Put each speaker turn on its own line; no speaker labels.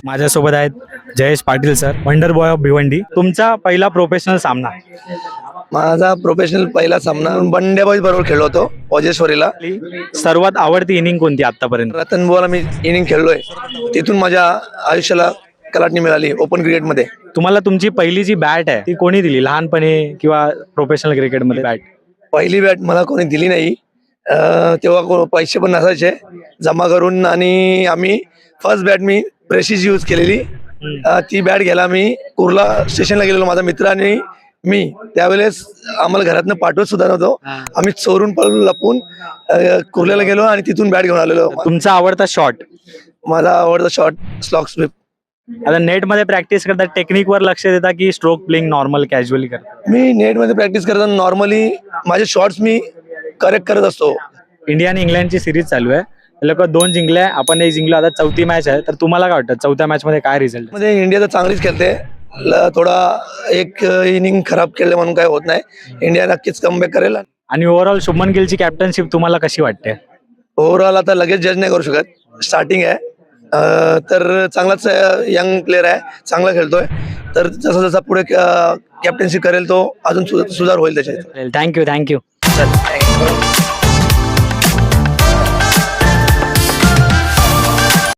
माझ्यासोबत आहेत Jayesh Patil sir, wonder boy of Bhiwandi. तुमचा पहिला प्रोफेशनल सामना,
माझा प्रोफेशनल पहिला सामना बंड्या बॉईज बरोबर खेळलो होतो ओजेश्वरीला.
सर्वात आवडती इनिंग कोणती आतापर्यंत?
रतन बोला मी इनिंग खेळलोय, तिथून माझ्या आयुष्याला कलाटणी मिळाली ओपन क्रिकेटमध्ये.
तुम्हाला तुमची पहिली जी बॅट आहे ती कोणी दिली, लहानपणी किंवा प्रोफेशनल क्रिकेटमध्ये बॅट?
पहिली बॅट मला कोणी दिली नाही. तेव्हा पैसे पण नसायचे जमा करून, आणि आम्ही फर्स्ट बॅट मी प्रेसिज यूज केलेली. ती बॅट घ्यायला मी कुर्ला स्टेशनला गेलेलो, माझा मित्र आणि मी. त्यावेळेस आम्हाला घरातनं पाठवत सुद्धा नव्हतो, आम्ही चोरून पळून लपून कुर्ल्याला गेलो आणि तिथून बॅट घेऊन आलेलो.
तुमचा आवडता शॉट?
माझा आवडता शॉट स्लॉग स्वीप.
आता नेट मध्ये प्रॅक्टिस करता टेक्निक वर लक्ष देता की स्ट्रोक प्लेइंग नॉर्मल कॅज्युअली करता?
मी नेटमध्ये प्रॅक्टिस करताना नॉर्मली माझे शॉट्स मी करेक्ट करत असतो.
इंडिया आणि इंग्लंडची सिरीज चालू आहे, लोक 2 जिंकले, आपण 1 जिंकलो, आता 4थी मॅच आहे. तर तुम्हाला काय वाटतं चौथ्या मॅच मध्ये काय रिझल्ट?
मध्ये इंडिया तर चांगलीच खेळते, थोडा एक इनिंग खराब खेळले म्हणून काय होत नाही. इंडिया नक्कीच कमबॅक करेल.
आणि ओव्हरऑल शुभमन गिलची कॅप्टनशिप तुम्हाला कशी वाटते?
ओव्हरऑल आता लगेच जज नाही करू शकत, स्टार्टिंग आहे. तर चांगलाच यंग प्लेअर आहे, चांगला खेळतोय. तर जसा जसा पुढे कॅप्टन्सी करेल तो अजून सुधार होईल त्याच्यात.
थँक्यू.
थँक्यू.